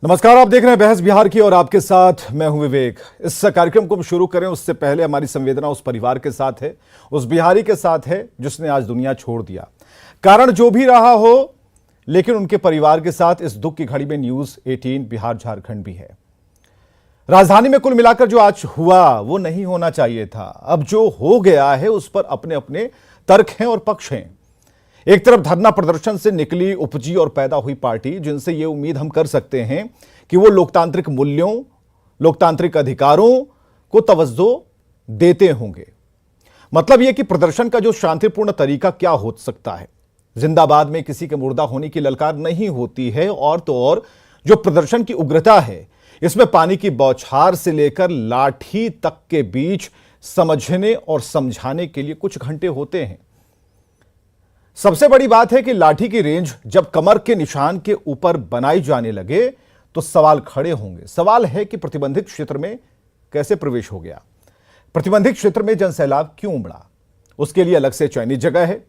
नमस्कार, आप देख रहे हैं बहस बिहार की और आपके साथ मैं हूं विवेक। इस कार्यक्रम को हम शुरू करें उससे पहले हमारी संवेदना उस परिवार के साथ है, उस बिहारी के साथ है जिसने आज दुनिया छोड़ दिया। कारण जो भी रहा हो, लेकिन उनके परिवार के साथ इस दुख की घड़ी में न्यूज 18 बिहार झारखंड भी है। राजधानी में कुल मिलाकर जो आज हुआ वो नहीं होना चाहिए था। अब जो हो गया है उस पर अपने अपने तर्क हैं और पक्ष हैं। एक तरफ धरना प्रदर्शन से निकली, उपजी और पैदा हुई पार्टी जिनसे ये उम्मीद हम कर सकते हैं कि वो लोकतांत्रिक मूल्यों, लोकतांत्रिक अधिकारों को तवज्जो देते होंगे। मतलब यह कि प्रदर्शन का जो शांतिपूर्ण तरीका क्या हो सकता है। जिंदाबाद में किसी के मुर्दा होने की ललकार नहीं होती है, और तो और जो प्रदर्शन की उग्रता है इसमें पानी की बौछार से लेकर लाठी तक के बीच समझने और समझाने के लिए कुछ घंटे होते हैं। सबसे बड़ी बात है कि लाठी की रेंज जब कमर के निशान के ऊपर बनाई जाने लगे तो सवाल खड़े होंगे। सवाल है कि प्रतिबंधित क्षेत्र में कैसे प्रवेश हो गया, प्रतिबंधित क्षेत्र में जनसैलाब क्यों उमड़ा, उसके लिए अलग से चयनित जगह है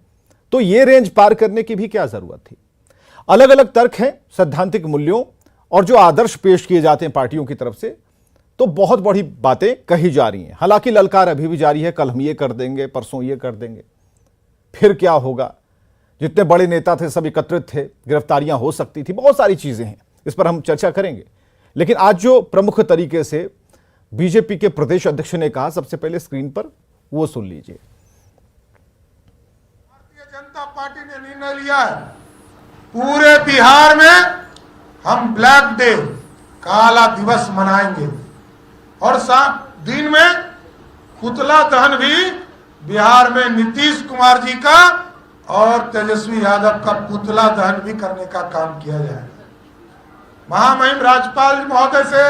तो यह रेंज पार करने की भी क्या जरूरत थी। अलग अलग तर्क हैं सैद्धांतिक मूल्यों और जो आदर्श पेश किए जाते हैं पार्टियों की तरफ से, तो बहुत बड़ी बातें कही जा रही हैं। हालांकि ललकार अभी भी जारी है, कल हम ये कर देंगे, परसों ये कर देंगे, फिर क्या होगा। जितने बड़े नेता थे सब एकत्रित थे, गिरफ्तारियां हो सकती थी, बहुत सारी चीजें हैं, इस पर हम चर्चा करेंगे। लेकिन आज जो प्रमुख तरीके से बीजेपी के प्रदेश अध्यक्ष ने कहा, सबसे पहले स्क्रीन पर वो सुन लीजिए। भारतीय जनता पार्टी ने निर्णय लिया है, पूरे बिहार में हम ब्लैक डे, काला दिवस मनाएंगे और दिन में पुतला दहन भी बिहार में नीतीश कुमार जी का और तेजस्वी यादव का पुतला दहन भी करने का काम किया जाएगा। महामहिम राज्यपाल महोदय से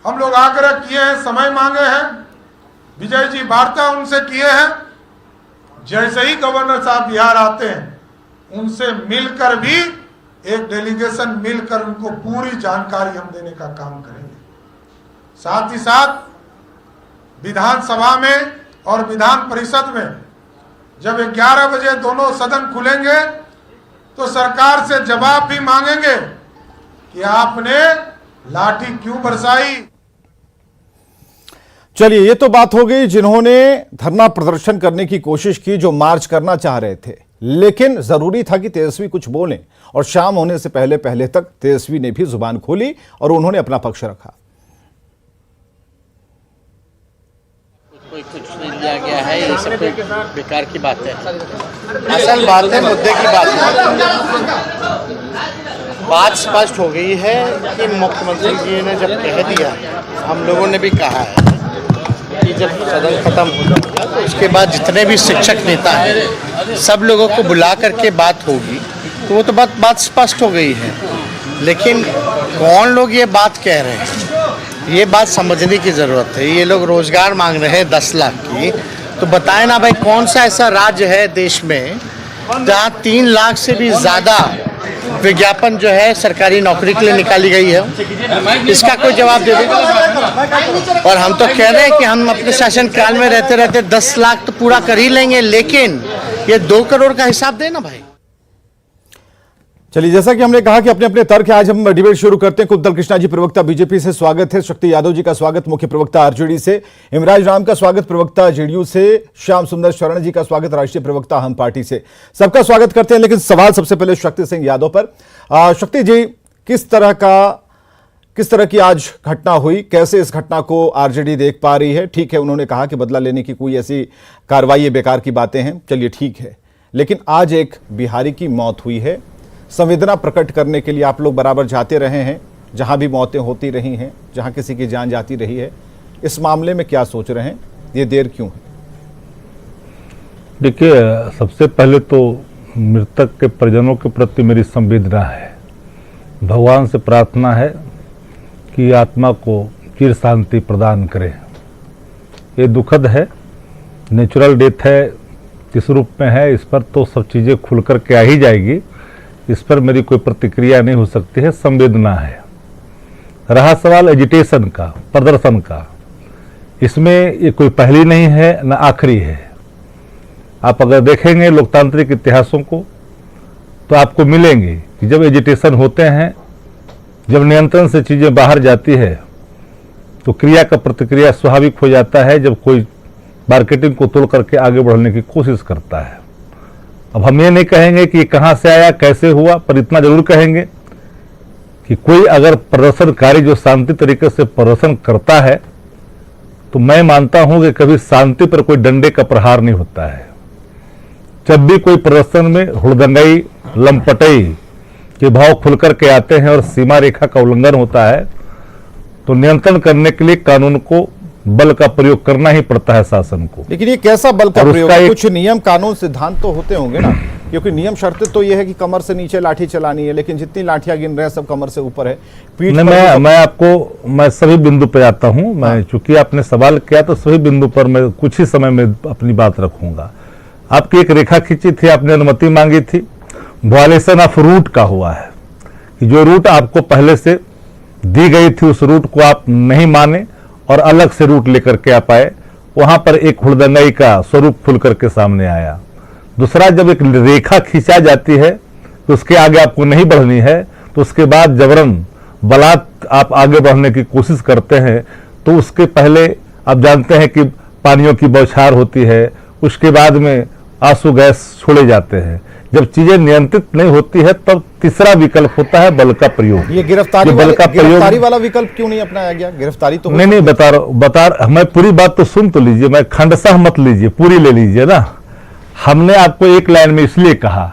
हम लोग आग्रह किए हैं, समय मांगे हैं, विजय जी वार्ता उनसे किए हैं। जैसे ही गवर्नर साहब बिहार आते हैं उनसे मिलकर भी एक डेलीगेशन मिलकर उनको पूरी जानकारी हम देने का काम करेंगे। साथ ही साथ विधानसभा में और विधान परिषद में जब 11 बजे दोनों सदन खुलेंगे तो सरकार से जवाब भी मांगेंगे कि आपने लाठी क्यों बरसाई। चलिए, ये तो बात हो गई जिन्होंने धरना प्रदर्शन करने की कोशिश की, जो मार्च करना चाह रहे थे। लेकिन जरूरी था कि तेजस्वी कुछ बोलें, और शाम होने से पहले पहले तक तेजस्वी ने भी जुबान खोली और उन्होंने अपना पक्ष रखा। कुछ नहीं लिया गया है, ये सब बेकार की बात है। असल बात है, मुद्दे की बात है। बात स्पष्ट हो गई है कि मुख्यमंत्री जी ने जब कह दिया, हम लोगों ने भी कहा है कि जब सदन खत्म हो जाएगा तो उसके बाद जितने भी शिक्षक नेता हैं सब लोगों को बुला करके बात होगी, तो वो तो बात स्पष्ट हो गई है। लेकिन कौन लोग ये बात कह रहे हैं, ये बात समझने की ज़रूरत है। ये लोग रोज़गार मांग रहे हैं 10 लाख की, तो बताएं ना भाई, कौन सा ऐसा राज्य है देश में जहाँ 3 लाख से भी ज़्यादा विज्ञापन जो है सरकारी नौकरी के लिए निकाली गई है। इसका कोई जवाब दे दे। और हम तो कह रहे हैं कि हम अपने शासन काल में रहते रहते 10 लाख तो पूरा कर ही लेंगे, लेकिन ये 2 करोड़ का हिसाब देना भाई। चलिए, जैसा कि हमने कहा कि अपने अपने तर्क है, आज हम डिबेट शुरू करते हैं। कुंतल कृष्णा जी प्रवक्ता बीजेपी से स्वागत है, शक्ति यादव जी का स्वागत मुख्य प्रवक्ता आरजेडी से, इमराज राम का स्वागत प्रवक्ता जेडीयू से, श्याम सुंदर शरण जी का स्वागत राष्ट्रीय प्रवक्ता हम पार्टी से। सबका स्वागत करते हैं। लेकिन सवाल सबसे पहले शक्ति सिंह यादव पर। शक्ति जी, किस तरह की आज घटना हुई, कैसे इस घटना को आरजेडी देख पा रही है? ठीक है, उन्होंने कहा कि बदला लेने की कोई ऐसी कार्रवाई बेकार की बातें हैं, चलिए ठीक है, लेकिन आज एक बिहारी की मौत हुई है। संवेदना प्रकट करने के लिए आप लोग बराबर जाते रहे हैं, जहां भी मौतें होती रही हैं, जहां किसी की जान जाती रही है। इस मामले में क्या सोच रहे हैं, ये देर क्यों है? देखिए, सबसे पहले तो मृतक के परिजनों के प्रति मेरी संवेदना है। भगवान से प्रार्थना है कि आत्मा को चिर शांति प्रदान करें। ये दुखद है, नेचुरल डेथ है, किस रूप में है इस पर तो सब चीज़ें खुल कर के आ ही जाएगी, इस पर मेरी कोई प्रतिक्रिया नहीं हो सकती है। संवेदना है। रहा सवाल एजिटेशन का, प्रदर्शन का, इसमें ये कोई पहली नहीं है न आखिरी है। आप अगर देखेंगे लोकतांत्रिक इतिहासों को तो आपको मिलेंगे कि जब एजिटेशन होते हैं जब नियंत्रण से चीजें बाहर जाती है तो क्रिया का प्रतिक्रिया स्वाभाविक हो जाता है जब कोई मार्केटिंग को तोड़ करके आगे बढ़ने की कोशिश करता है। अब हम ये नहीं कहेंगे कि ये कहां से आया, कैसे हुआ, पर इतना जरूर कहेंगे कि कोई अगर प्रदर्शनकारी जो शांति तरीके से प्रदर्शन करता है तो मैं मानता हूं कि कभी शांति पर कोई डंडे का प्रहार नहीं होता है। जब भी कोई प्रदर्शन में हुड़दंगाई, लंपटई के भाव खुलकर के आते हैं और सीमा रेखा का उल्लंघन होता है तो नियंत्रण करने के लिए कानून को बल का प्रयोग करना ही पड़ता है शासन को। लेकिन ये कैसा बल का और प्रयोग उसका है? एक- कुछ नियम कानून सिद्धांत तो होते होंगे ना, क्योंकि नियम शर्तें तो ये है कि कमर से नीचे लाठी चलानी है, लेकिन जितनी लाठियां गिन रहे हैं सब कमर से ऊपर है, पीठ नहीं, पर मैं आपको मैं सभी बिंदु पे आता हूं। मैं चूंकि आपने सवाल किया तो सभी बिंदु पर मैं कुछ ही समय में अपनी बात रखूंगा। आपकी एक रेखा खींची थी, आपने अनुमति मांगी थी, वायलेशन ऑफ रूट का हुआ है कि जो रूट आपको पहले से दी गई थी उस रूट को आप नहीं माने और अलग से रूट लेकर के आप आए, वहां पर एक हुड़दंगाई का स्वरूप खुल करके सामने आया। दूसरा, जब एक रेखा खींचा जाती है तो उसके आगे आपको नहीं बढ़नी है तो उसके बाद जबरन बलात् आप आगे बढ़ने की कोशिश करते हैं तो उसके पहले आप जानते हैं कि पानियों की बौछार होती है, उसके बाद में आंसू गैस छोड़े जाते हैं। जब चीजें नियंत्रित नहीं होती है तब तीसरा विकल्प होता है बल का प्रयोग। ये गिरफ्तारी बल का गिरफ्तारी वाला विकल्प क्यों नहीं अपनाया गया? गिरफ्तारी तो नहीं, बता मैं पूरी बात तो सुन तो लीजिए, मैं खंडशः मत लीजिए, पूरी ले लीजिए ना। हमने आपको एक लाइन में इसलिए कहा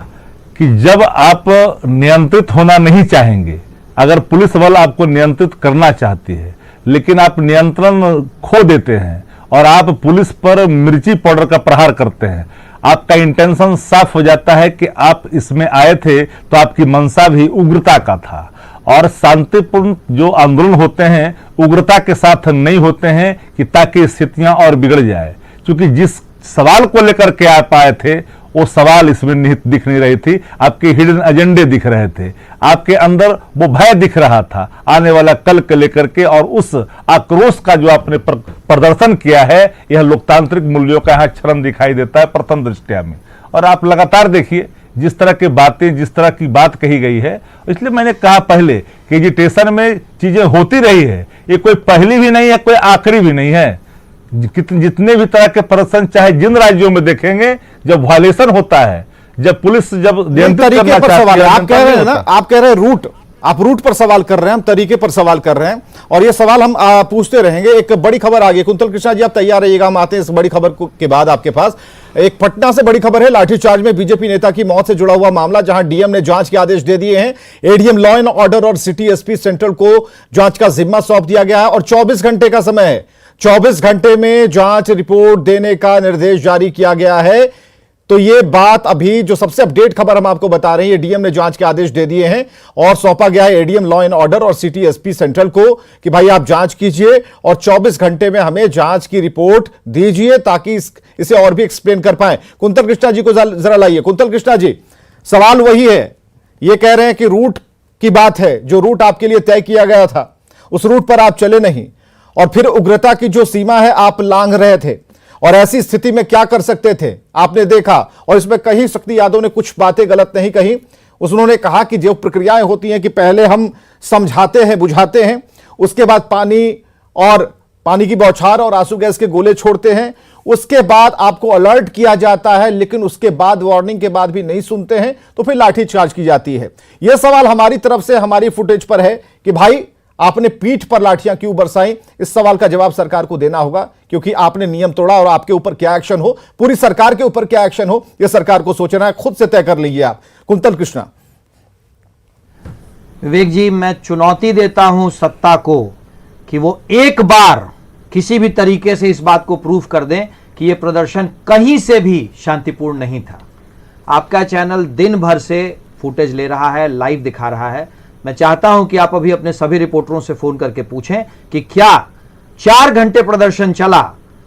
कि जब आप नियंत्रित होना नहीं चाहेंगे, अगर पुलिस बल आपको नियंत्रित करना चाहती है लेकिन आप नियंत्रण खो देते हैं और आप पुलिस पर मिर्ची पाउडर का प्रहार करते हैं, आपका इंटेंशन साफ हो जाता है कि आप इसमें आए थे तो आपकी मंशा भी उग्रता का था। और शांतिपूर्ण जो आंदोलन होते हैं उग्रता के साथ नहीं होते हैं कि ताकि स्थितियां और बिगड़ जाए। क्योंकि जिस सवाल को लेकर के आप आए थे वो सवाल इसमें निहित दिख नहीं रही थी, आपके हिडन एजेंडे दिख रहे थे, आपके अंदर वो भय दिख रहा था आने वाला कल के लेकर के, और उस आक्रोश का जो आपने प्रदर्शन किया है, यह लोकतांत्रिक मूल्यों का यहाँ क्षरण दिखाई देता है प्रथम दृष्टया में। और आप लगातार देखिए जिस तरह की बातें, जिस तरह की बात कही गई है, इसलिए मैंने कहा पहले कि एजिटेशन में चीजें होती रही है, ये कोई पहली भी नहीं है, कोई आखिरी भी नहीं है। जितने भी तरह के प्रदर्शन चाहे जिन राज्यों में देखेंगे, जब वायलेशन होता है, जब पुलिस जब नियंत्रित करना चाहती है, आप कह रहे हैं ना, आप कह रहे हैं रूट, आप रूट पर सवाल कर रहे हैं, हम तरीके पर सवाल कर रहे हैं, और ये सवाल हम पूछते रहेंगे। एक बड़ी खबर आ गई, कुंतल कृष्णा जी आप तैयार रहिएगा, हम आते हैं इस बड़ी खबर के बाद आपके पास। एक पटना से बड़ी खबर है, लाठीचार्ज में बीजेपी नेता की मौत से जुड़ा हुआ मामला, जहां डीएम ने जांच के आदेश दे दिए हैं। एडीएम लॉ एंड ऑर्डर और सिटी एसपी सेंट्रल को जांच का जिम्मा सौंप दिया गया है और 24 घंटे का समय है, 24 घंटे में जांच रिपोर्ट देने का निर्देश जारी किया गया है। तो ये बात अभी जो सबसे अपडेट खबर हम आपको बता रहे हैं, डीएम ने जांच के आदेश दे दिए हैं और सौंपा गया है एडीएम लॉ एंड ऑर्डर और सिटी एसपी सेंट्रल को कि भाई आप जांच कीजिए और 24 घंटे में हमें जांच की रिपोर्ट दीजिए ताकि इसे और भी एक्सप्लेन कर पाए। कुंतल कृष्णा जी को जरा लाइए। कुंतल कृष्णा जी, सवाल वही है, ये कह रहे हैं कि रूट की बात है, जो रूट आपके लिए तय किया गया था उस रूट पर आप चले नहीं, और फिर उग्रता की जो सीमा है आप लांघ रहे थे, और ऐसी स्थिति में क्या कर सकते थे आपने देखा। और इसमें कहीं शक्ति यादव ने कुछ बातें गलत नहीं कही, उन्होंने कहा कि जो प्रक्रियाएं होती हैं कि पहले हम समझाते हैं, बुझाते हैं, उसके बाद पानी की बौछार और आंसू गैस के गोले छोड़ते हैं, उसके बाद आपको अलर्ट किया जाता है, लेकिन उसके बाद वार्निंग के बाद भी नहीं सुनते हैं तो फिर लाठीचार्ज की जाती है। यह सवाल हमारी तरफ से हमारी फुटेज पर है कि भाई आपने पीठ पर लाठियां क्यों बरसाई। इस सवाल का जवाब सरकार को देना होगा, क्योंकि आपने नियम तोड़ा और आपके ऊपर क्या एक्शन हो, पूरी सरकार के ऊपर क्या एक्शन हो, यह सरकार को सोचना है, खुद से तय कर लीजिए आप। कुंतल कृष्णा। विवेक जी, मैं चुनौती देता हूं सत्ता को कि वो एक बार किसी भी तरीके से इस बात को प्रूफ कर दें कि यह प्रदर्शन कहीं से भी शांतिपूर्ण नहीं था। आपका चैनल दिन भर से फुटेज ले रहा है, लाइव दिखा रहा है। मैं चाहता हूं कि आप अभी अपने सभी रिपोर्टरों से फोन करके पूछें कि क्या 4 घंटे प्रदर्शन चला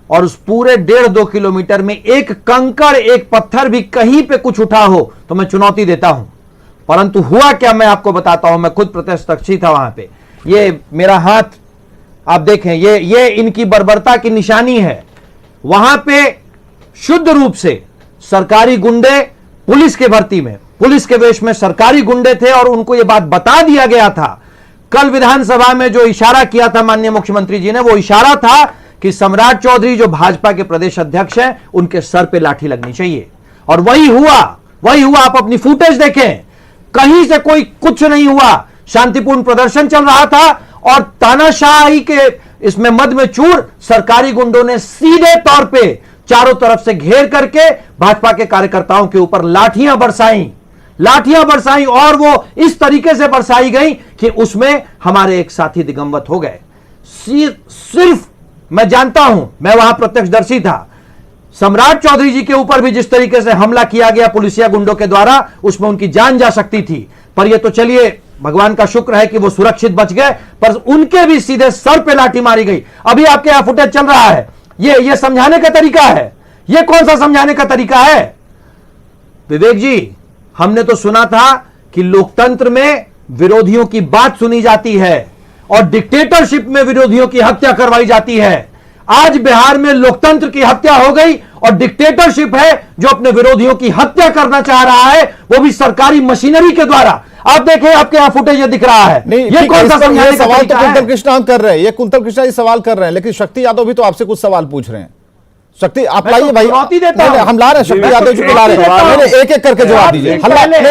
और उस पूरे 1.5-2 किलोमीटर में एक कंकड़, एक पत्थर भी कहीं पे कुछ उठा हो, तो मैं चुनौती देता हूं। परंतु हुआ क्या मैं आपको बताता हूं, मैं खुद प्रत्यक्षदर्शी था वहां पे। ये मेरा हाथ आप देखें, ये इनकी बर्बरता की निशानी है। वहां पे शुद्ध रूप से सरकारी गुंडे पुलिस के भर्ती में, पुलिस के वेश में सरकारी गुंडे थे और उनको यह बात बता दिया गया था कल विधानसभा में जो इशारा किया था माननीय मुख्यमंत्री जी ने, वो इशारा था कि सम्राट चौधरी जो भाजपा के प्रदेश अध्यक्ष हैं, उनके सर पे लाठी लगनी चाहिए। और वही हुआ। आप अपनी फुटेज देखें, कहीं से कोई कुछ नहीं हुआ। शांतिपूर्ण प्रदर्शन चल रहा था और तानाशाही के इसमें मद में चूर सरकारी गुंडों ने सीधे तौर पे चारों तरफ से घेर करके भाजपा के कार्यकर्ताओं के ऊपर लाठियां बरसाई और वो इस तरीके से बरसाई गई कि उसमें हमारे एक साथी दिगंबत हो गए। सिर्फ मैं जानता हूं, मैं वहां प्रत्यक्षदर्शी था, सम्राट चौधरी जी के ऊपर भी जिस तरीके से हमला किया गया पुलिसिया गुंडों के द्वारा, उसमें उनकी जान जा सकती थी। पर यह तो चलिए भगवान का शुक्र है कि वो सुरक्षित बच गए, पर उनके भी सीधे सर पे लाठी मारी गई। अभी आपके यहां फुटेज चल रहा है। ये समझाने का तरीका है? ये कौन सा समझाने का तरीका है? विवेक जी, हमने तो सुना था कि लोकतंत्र में विरोधियों की बात सुनी जाती है और डिक्टेटरशिप में विरोधियों की हत्या करवाई जाती है। आज बिहार में लोकतंत्र की हत्या हो गई और डिक्टेटरशिप है जो अपने विरोधियों की हत्या करना चाह रहा है, वो भी सरकारी मशीनरी के द्वारा। आप देखें, आपके यहां फुटेज दिख रहा है। नहीं, ये कौन सा समझाने का सवाल तो तरीका है? कुंतल कृष्णा कर रहे हैं, ये कुंतल कृष्णा जी सवाल कर रहे हैं, लेकिन शक्ति यादव भी तो आपसे कुछ सवाल पूछ रहे हैं। शक्ति आप लाइए भाई, हम ला रहे हैं, शक्ति यादव जी को ला रहे हैं। एक एक करके जवाब दीजिए।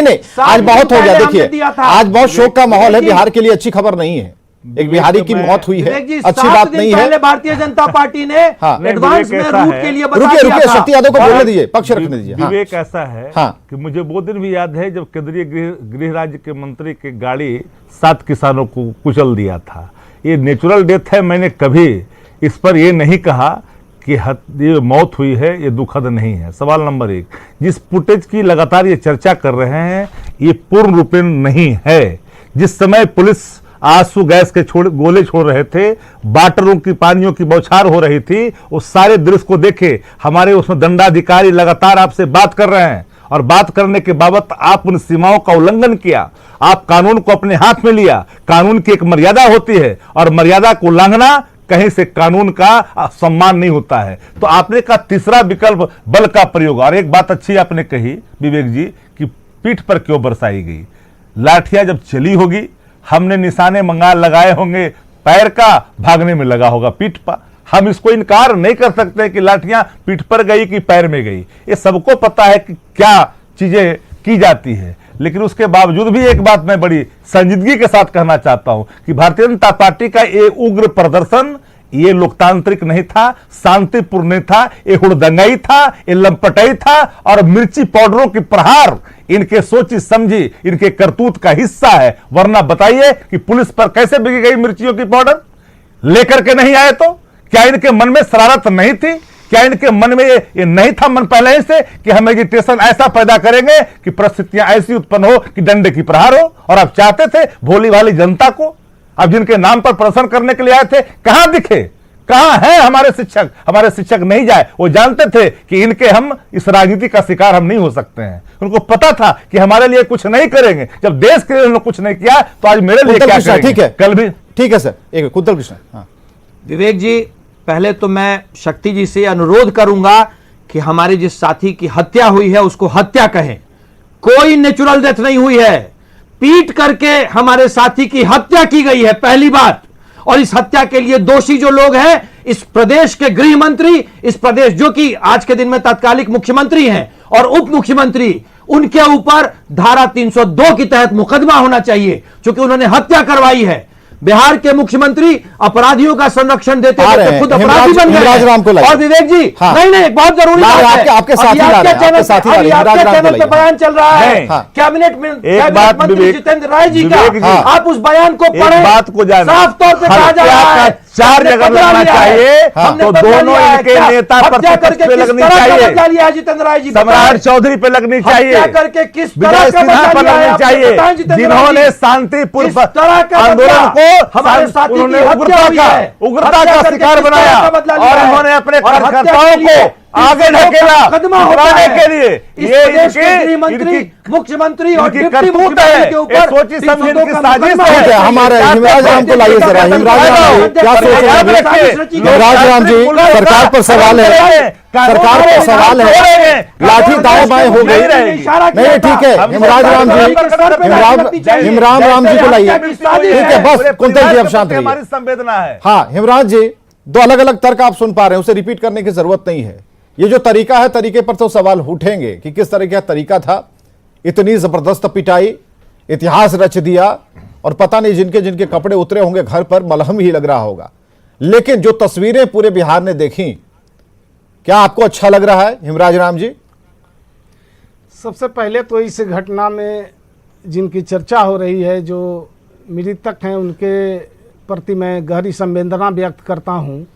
नहीं, आज बहुत हो गया। देखिए, आज बहुत शोक का माहौल है, बिहार के लिए अच्छी खबर नहीं है। एक बिहारी की मौत हुई है, अच्छी बात नहीं है। पहले भारतीय जनता पार्टी ने एडवांस में रूट के लिए बता दिया था। रुकिए, शक्ति यादव को बोलने दीजिए, पक्ष रखने दीजिए। विवेक ऐसा है कि मुझे वो दिन भी याद है जब केंद्रीय गृह राज्य के मंत्री की गाड़ी 7 किसानों को कुचल दिया था। ये नेचुरल डेथ है। मैंने कभी इस पर ये नहीं कहा कि ये मौत हुई है, ये दुखद नहीं है। सवाल नंबर 1, जिस फुटेज की लगातार ये चर्चा कर रहे हैं, ये पूर्ण रूपेण नहीं है। जिस समय पुलिस आंसू गैस के गोले छोड़ रहे थे, बाटरों की पानियों की बौछार हो रही थी, उस सारे दृश्य को देखे। हमारे उसमें दंडाधिकारी लगातार आपसे बात कर रहे हैं और बात करने के बाबत आप उन सीमाओं का उल्लंघन किया। आप कानून को अपने हाथ में लिया। कानून की एक मर्यादा होती है और मर्यादा को उल्लंघना कहीं से कानून का सम्मान नहीं होता है। तो आपने कहा तीसरा विकल्प बल का प्रयोग। और एक बात अच्छी आपने कही विवेक जी कि पीठ पर क्यों बरसाई गई। लाठियां जब चली होगी, हमने निशाने लगाए होंगे, पैर का भागने में लगा होगा पीठ पर। हम इसको इनकार नहीं कर सकते कि लाठियां पीठ पर गई कि पैर में गई। ये सबको पता है कि क्या चीजें की जाती है। लेकिन उसके बावजूद भी एक बात मैं बड़ी संजीदगी के साथ कहना चाहता हूं कि भारतीय जनता पार्टी का ये उग्र प्रदर्शन ये लोकतांत्रिक नहीं था, शांतिपूर्ण नहीं था, ये हुड़दंगाई था, ये लंपटाई था और मिर्ची पाउडरों की प्रहार इनके सोची समझी इनके करतूत का हिस्सा है। वरना बताइए कि पुलिस पर कैसे बिकी गई मिर्चियों की पाउडर लेकर के नहीं आए तो? क्या इनके मन में शरारत नहीं थी? क्या इनके मन में ये नहीं था मन पहले ही से कि हम एजिटेशन ऐसा पैदा करेंगे कि परिस्थितियां ऐसी उत्पन्न हो कि डंडे की प्रहार हो? और आप चाहते थे भोली भाली जनता को, अब जिनके नाम पर प्रदर्शन करने के लिए आए थे, कहां दिखे? कहां है हमारे शिक्षक? हमारे शिक्षक नहीं जाए। वो जानते थे कि इनके हम इस राजनीति का शिकार हम नहीं हो सकते हैं। उनको पता था कि हमारे लिए कुछ नहीं करेंगे। जब देश के लिए उन्होंने कुछ नहीं किया तो आज मेरे लिए क्या करेंगे? ठीक है, कल भी ठीक है सर। एक कुंतल कृष्णा। विवेक जी, पहले तो मैं शक्ति जी से अनुरोध करूंगा कि हमारे जिस साथी की हत्या हुई है उसको हत्या कहें। कोई नेचुरल डेथ नहीं हुई है, पीट करके हमारे साथी की हत्या की गई है, पहली बात। और इस हत्या के लिए दोषी जो लोग हैं, इस प्रदेश के गृह मंत्री, इस प्रदेश जो कि आज के दिन में तत्कालिक मुख्यमंत्री हैं और उप मुख्यमंत्री, उनके ऊपर धारा 302 के तहत मुकदमा होना चाहिए, क्योंकि उन्होंने हत्या करवाई है। बिहार के मुख्यमंत्री अपराधियों का संरक्षण देते देते खुद अपराधी बन गए। और विवेक जी, नहीं, बहुत जरूरी बात है। आपके चैनल पे बयान चल रहा है कैबिनेट मंत्री जितेंद्र राय जी का, आप उस बयान को पढ़ें। बात को जाने, साफ तौर पे कहा जा रहा है 4 जगह लगना चाहिए, तो दोनों इनके नेता पर लगनी चाहिए। जितेंद्र राय जी सम्राट चौधरी पे लगनी चाहिए, करके किस तरह का पर लगनी चाहिए, जिन्होंने शांतिपूर्ण आंदोलन को हमारे साथी उग्रता का शिकार बनाया और उन्होंने अपने कार्यकर्ताओं को आगे ढकेला मुकदमा होता उतराने है के लिए। इस ये प्रदेश के इनकी- गृहमंत्री, इनकी- मुख्यमंत्री और इनकी डिप्टी करतूत मुख्यमंत्री है। के ये ऊपर सोची समझी इनकी साजिश मुकदमा है। ठीक है, हमारे हिमराज राम को लाइए जरा। हिमराज राम जी क्या सोच रहे हैं? हिमराज राम जी, सरकार पर सवाल है, सरकार पर सवाल है, लाठी दाएं बाएं हो गई। नहीं ठीक है, हिमराज राम जी, हिमराज राम जी को लाइए। ठीक है, बस कुंतल जी अब शांत रहिए। हमारी संवेदना है। हाँ हिमराज जी, दो अलग अलग तर्क आप सुन पा रहे हैं, उसे रिपीट करने की जरूरत नहीं है। ये जो तरीका है, तरीके पर तो सवाल उठेंगे कि किस तरह का तरीका था, इतनी जबरदस्त पिटाई, इतिहास रच दिया, और पता नहीं जिनके जिनके कपड़े उतरे होंगे घर पर मलहम ही लग रहा होगा। लेकिन जो तस्वीरें पूरे बिहार ने देखी, क्या आपको अच्छा लग रहा है हिमराज राम जी? सबसे पहले तो इस घटना में जिनकी चर्चा हो रही है, जो मृतक हैं, उनके प्रति मैं गहरी संवेदना व्यक्त करता हूं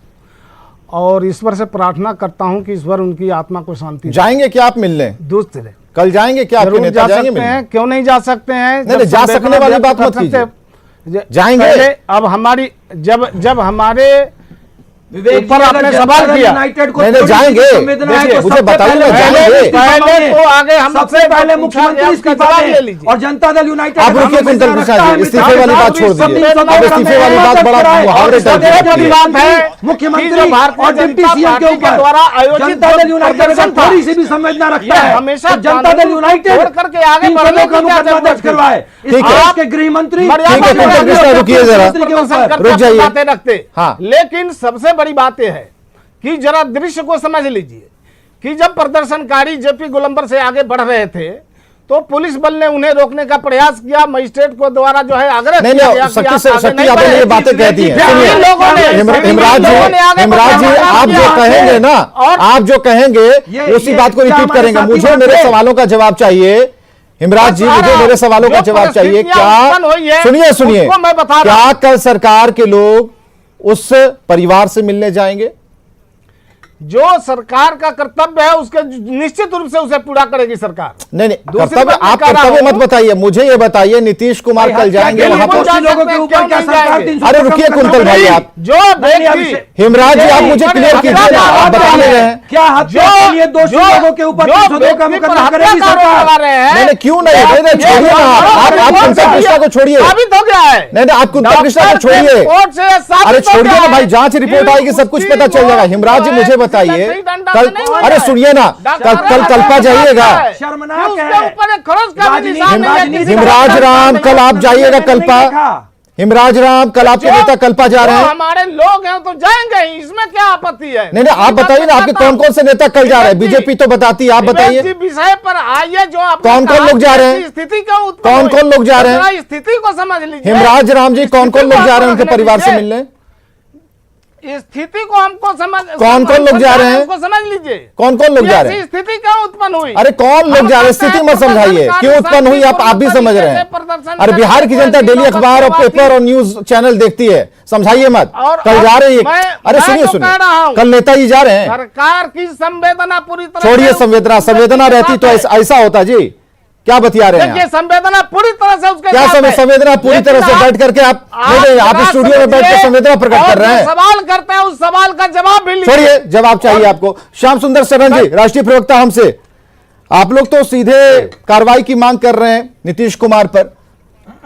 और ईश्वर से प्रार्थना करता हूं कि ईश्वर उनकी आत्मा को शांति दे। जाएंगे क्या आप मिलने? दूसरे कल जाएंगे क्या? आपके जरूर नेता जा जाएंगे सकते मिलने? हैं, क्यों नहीं जा सकते हैं? नहीं, जब जा सकने संवेदना वाली व्यक्त बात कर मत सकते हैं। जाएंगे? पहले अब हमारी जब हमारे विवेक ऊपर जी, आपने अगर सवाल जनता दल किया। यूनाइटेड को नहीं, नहीं, थोड़ी सी जाएंगे। संवेदना है देखिए, तो मुझे सबसे बताइए ना, पहले जाएंगे। पहले तो आगे हम सबसे पहले पूछा मुख्यमंत्री गया, इस्तीफा जवाब ले दें लीजिए। और जनता दल यूनाइटेड आप रुकिए कुंतल कृष्णा जी, इस्तीफे वाली बात छोड़ दीजिए। अब इस्तीफे वाली बात बड़ा मुहावरे टाइप की बड़ी होती है। बात है, मुख्यमंत्री कि जो भारतीय और डिप्टी जनता सीएम के पार्टी के ऊपर द्वारा आयोजित जनता दल यूनाइटेड अगर प्रदर्शन था, थोड़ी सी भी संवेदना रखता ये है हमेशा तो जनता दल कानून यूनाइटेड तोड़ करके आगे इन बढ़ने सबों की का क्या मुकदमा जरूरत दर्ज थी? करवाए। इस ठीक है। देश के गृह मंत्री मर्यादा ठीक है, कुंतल कृष्णा रुकिए जरा। रुक जाइए। बातें रखते। हाँ। लेकिन सबसे बड़ी बात यह है कि जरा दृश्य को समझ लीजिए कि जब प्रदर्शनकारी जेपी गोलंबर से आगे बढ़ रहे थे तो पुलिस बल ने उन्हें रोकने का प्रयास किया, मजिस्ट्रेट को द्वारा जो है आग्रह नहीं किया नहीं, गया कि शक्ति आप से आगे शक्ति नहीं आपने ये बढ़े। बातें कहती हैं। सभी सुनिए, लोगों ने- सभी हिमराज लोगों ने आगे हिमराज जी, बढ़ने का आप जो प्रयास किया। कहेंगे ना, और आप जो कहेंगे उसी बात को क्या रिपीट हमारे करेंगे। साथी मुझे बात मेरे है? सवालों का जवाब चाहिए हिमराज जी, मुझे मेरे सवालों का जो जवाब चाहिए। परिस्थितियां उत्पन्न हुई क्या है, सुनिए सुनिए, उसको मैं बता रहा क्या कल सरकार के लोग उस परिवार से मिलने जाएंगे? जो सरकार का कर्तव्य है उसके निश्चित रूप से उसे पूरा करेगी सरकार। नहीं नहीं, दूसरी कर्तव्य बात मैं आप कह रहा कर्तव्य मत हूं- बताइए, मुझे ये बताइए नीतीश कुमार कल जाएंगे वहां पर? जा लोगों सकते के हैं, ऊपर क्यों क्या नहीं सरकार जाएंगे? 300 अरे रुकिए कुंतल भाई, आप जो व्यक्ति हिमराज जी, आप मुझे क्लियर कीजिए ना, आप बता ले रहे हैं। क्या हत्या के लिए दोषी लोगों के ऊपर 302 का मुकदमा करेगी सरकार? नहीं नहीं, क्यों नहीं? नहीं नहीं, छोड़िए ना, आप कुंतल कृष्णा को छोड़िए। साबित हो गया है। नहीं नहीं, आप कुंतल कृष्णा को छोड़िए। कोर्ट से साबित अरे हो छोड़िए गया ना भाई, है जांच रिपोर्ट कि आएगी, सब कुछ उसकी पता चल जाएगा। वो हिमराज जी जो मुझे है, बताइए सही डंडा कल, नहीं बन अरे रहा है। सुनिए ना, कल कल्पा जाइएगा। शर्मनाक उसके है। ऊपर एक खरोच का भी निशान नहीं है, किसी हिमराज का राम, नहीं कल है। आप जाइएगा कल्पा। हिमराज राम, कल आपके जो- नेता कल्पा जा रहे जो हैं। हमारे लोग हैं तो जाएंगे ही, इसमें क्या आपत्ति है? नहीं नहीं, आप बताइए ना, आपके कौन कौन से नेता कल जा रहे हैं? बीजेपी तो बताती है, आप बताइए विषय पर आइए। जो आपने कौन कौन कहा लोग जा रहे हैं? कि स्थिति क्यों उत्पन्न कौन हुई? कौन लोग जा रहे हैं? जरा स्थिति को समझ लीजिए। हिमराज राम जी, कौन कौन लोग जा रहे हैं उनके स्थिति को परिवार से रखने मिलने? स्थिति को हमको समझ कौन कौन लोग जा रहे हैं? हमको समझ लीजिए। कौन कौन लोग जा रहे ऐसी हैं? स्थिति क्यों उत्पन्न हुई? अरे कौन लोग जा रहे हैं? स्थिति मत समझाइए, क्यों उत्पन्न हुई आप भी समझ रहे हैं। अरे बिहार की जनता डेली अखबार और पेपर और न्यूज चैनल देखती है, समझाइए मत। और- कल जा रहे हैं, अरे मैं सुनिए तो कह रहा हूं, सुनिए, कल नेताजी जा रहे हैं। सरकार की संवेदना पूरी तरह छोड़िए से संवेदना, उसके संवेदना साथ रहती तो है। ऐसा होता जी, क्या बतिया रहे हैं देखिए आप? संवेदना पूरी तरह से उसके क्या साथ है। संवेदना पूरी लेकिन तरह से बैठ करके आप नहीं, आप जरा स्टूडियो में बैठ के समझिए संवेदना प्रकट कर और रहे जो हैं। सवाल करते हैं उस सवाल का जवाब भी लीजिए। छोड़िए, जवाब चाहिए आपको। श्याम सुंदर शरण जी, राष्ट्रीय प्रवक्ता हमसे, आप लोग तो सीधे कार्रवाई की मांग कर रहे हैं नीतीश कुमार पर,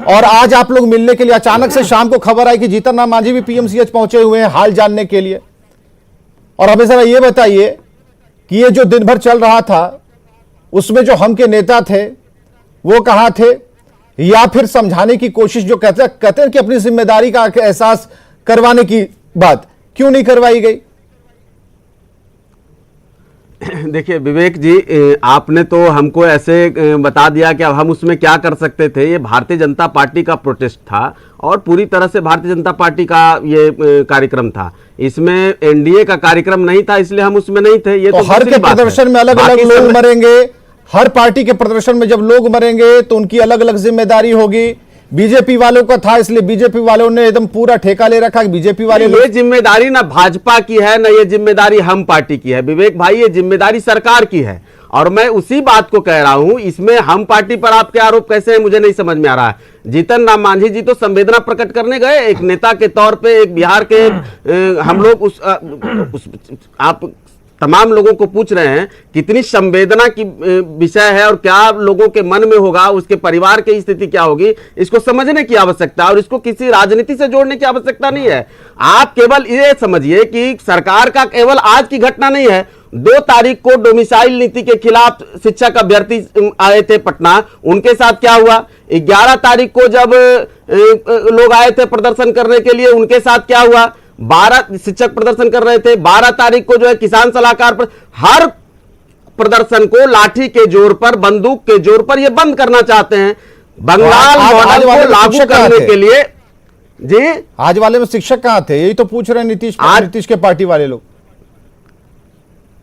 और आज आप लोग मिलने के लिए अचानक से शाम को खबर आई कि जीतन राम मांझी भी पीएमसीएच पहुंचे हुए हैं हाल जानने के लिए। और हमें जरा ये बताइए कि ये जो दिन भर चल रहा था उसमें जो हम के नेता थे वो कहां थे, या फिर समझाने की कोशिश जो कहते हैं कि अपनी जिम्मेदारी का एहसास करवाने की बात क्यों नहीं करवाई गई? देखिए विवेक जी, आपने तो हमको ऐसे बता दिया कि अब हम उसमें क्या कर सकते थे। ये भारतीय जनता पार्टी का प्रोटेस्ट था और पूरी तरह से भारतीय जनता पार्टी का ये कार्यक्रम था, इसमें एनडीए का कार्यक्रम नहीं था, इसलिए हम उसमें नहीं थे। ये तो हर दूसरी के बात है। प्रदर्शन में अलग अलग बाकी लोग सब- मरेंगे, हर पार्टी के प्रदर्शन में जब लोग मरेंगे तो उनकी अलग अलग जिम्मेदारी होगी। बीजेपी वालों का था, इसलिए बीजेपी वालों ने एकदम पूरा ठेका ले रखा कि बीजेपी वाले ये जिम्मेदारी ना भाजपा की है ना ये जिम्मेदारी हम पार्टी की है विवेक भाई, ये जिम्मेदारी सरकार की है। और मैं उसी बात को कह रहा हूं, इसमें हम पार्टी पर आपके आरोप कैसे हैं मुझे नहीं समझ में आ रहा है। जीतन राम मांझी जी तो संवेदना प्रकट करने गए एक नेता के तौर पे, एक बिहार के हम लोग आप तमाम लोगों को पूछ रहे हैं, कितनी संवेदना की विषय है और क्या लोगों के मन में होगा, उसके परिवार की स्थिति क्या होगी, इसको समझने की आवश्यकता है और इसको किसी राजनीति से जोड़ने की आवश्यकता नहीं है। आप केवल ये समझिए कि सरकार का केवल आज की घटना नहीं है। 2 तारीख को डोमिसाइल नीति के खिलाफ शिक्षक अभ्यर्थी आए थे पटना, उनके साथ क्या हुआ? 11 तारीख को जब लोग आए थे प्रदर्शन करने के लिए, उनके साथ क्या हुआ? 12 शिक्षक प्रदर्शन कर रहे थे। 12 तारीख को जो है किसान सलाहकार पर, हर प्रदर्शन को लाठी के जोर पर, बंदूक के जोर पर ये बंद करना चाहते हैं। बंगाल मॉडल को लागू करने के लिए। जी, आज वाले में शिक्षक कहां थे? यही तो पूछ रहे हैं नीतीश के पार्टी वाले लोग।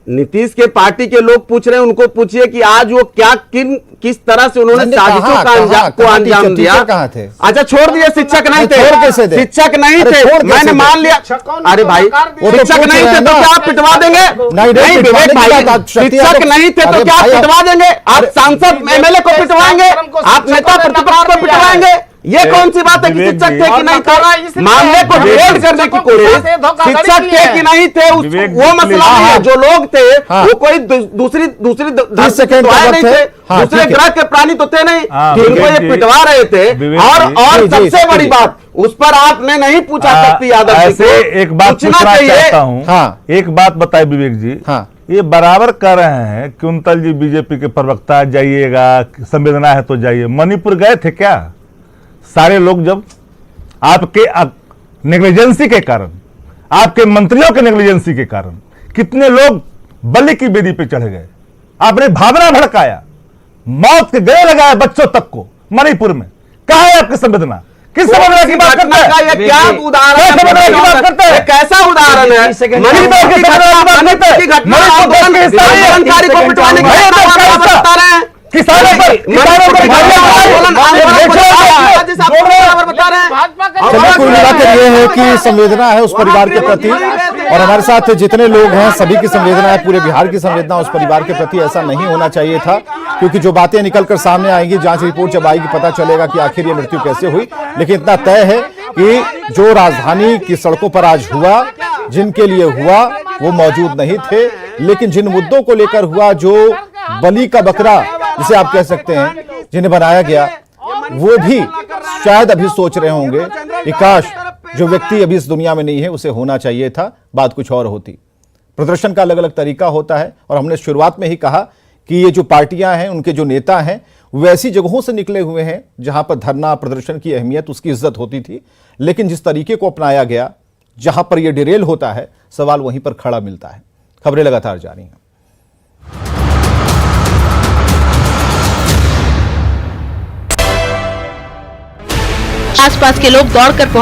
नीतीश के पार्टी के लोग पूछ रहे हैं, उनको पूछिए कि आज वो क्या किस तरह से उन्होंने साजिशों को अंजाम दिया। कहां थे? अच्छा, छोड़ दिए, शिक्षक नहीं थे। कैसे थे? शिक्षक नहीं थे, मैंने मान लिया। अरे भाई, शिक्षक नहीं थे तो क्या आप पिटवा देंगे? नहीं विवेक भाई, शिक्षक नहीं थे तो क्या आप पिटवा देंगे? आप सांसद एमएलए को पिटवाएंगे? आप नेता प्रतिपक्ष को पिटवाएंगे? ये कौन सी बात है कि शिक्षक थे कि नहीं थे? मामले को डिबेट करने की कोशिश, शिक्षक थे कि नहीं थे वो मसला नहीं है। जो लोग थे वो कोई दूसरी दूसरे ग्रह के प्राणी तो थे नहीं, जिनको ये पिटवा रहे थे। और सबसे बड़ी बात, उस पर आपने नहीं पूछा शक्ति यादव ऐसे एक बात पूछना चाहता हूँ। एक बात बताए विवेक जी, ये बराबर कह रहे हैं कुंतल जी बीजेपी के प्रवक्ता, जाइएगा, संवेदना है तो जाइए। मणिपुर गए थे क्या सारे लोग? जब आपके नेग्लिजेंसी के कारण, आपके मंत्रियों के नेग्लिजेंसी के कारण कितने लोग बलि की बेदी पे चढ़ गए। आपने भावना भड़काया, मौत के गले लगाया बच्चों तक को मणिपुर में। कहां है आपकी संवेदना? किस संवेदना की बात करते हैं? क्या उदाहरण है? कैसा उदाहरण है? मणिपुर की घटना जानकारी को पिटवाने की बता रहे हैं। किसानों पर चलिए, कुल मिलाकर ये है कि संवेदना है उस परिवार के प्रति, और हमारे साथ जितने लोग हैं सभी की संवेदना है, पूरे बिहार की संवेदना उस परिवार के प्रति। ऐसा नहीं होना चाहिए था, क्योंकि जो बातें निकलकर सामने आएंगी, जांच रिपोर्ट जब आएगी पता चलेगा कि आखिर ये मृत्यु कैसे हुई। लेकिन इतना तय है कि जो राजधानी की सड़कों पर आज हुआ, जिनके लिए हुआ वो मौजूद नहीं थे, लेकिन जिन मुद्दों को लेकर हुआ, जो बलि का बकरा जिसे आप कह सकते हैं जिन्हें बनाया गया, वो भी शायद अभी सोच रहे होंगे कि काश जो व्यक्ति अभी इस दुनिया में नहीं है उसे होना चाहिए था, बात कुछ और होती। प्रदर्शन का अलग अलग तरीका होता है, और हमने शुरुआत में ही कहा कि ये जो पार्टियां हैं, उनके जो नेता हैं, वो ऐसी जगहों से निकले हुए हैं जहां पर धरना प्रदर्शन की अहमियत, उसकी इज्जत होती थी। लेकिन जिस तरीके को अपनाया गया, जहां पर यह डिरेल होता है, सवाल वहीं पर खड़ा मिलता है। खबरें लगातार जारी हैं। आसपास के लोग दौड़कर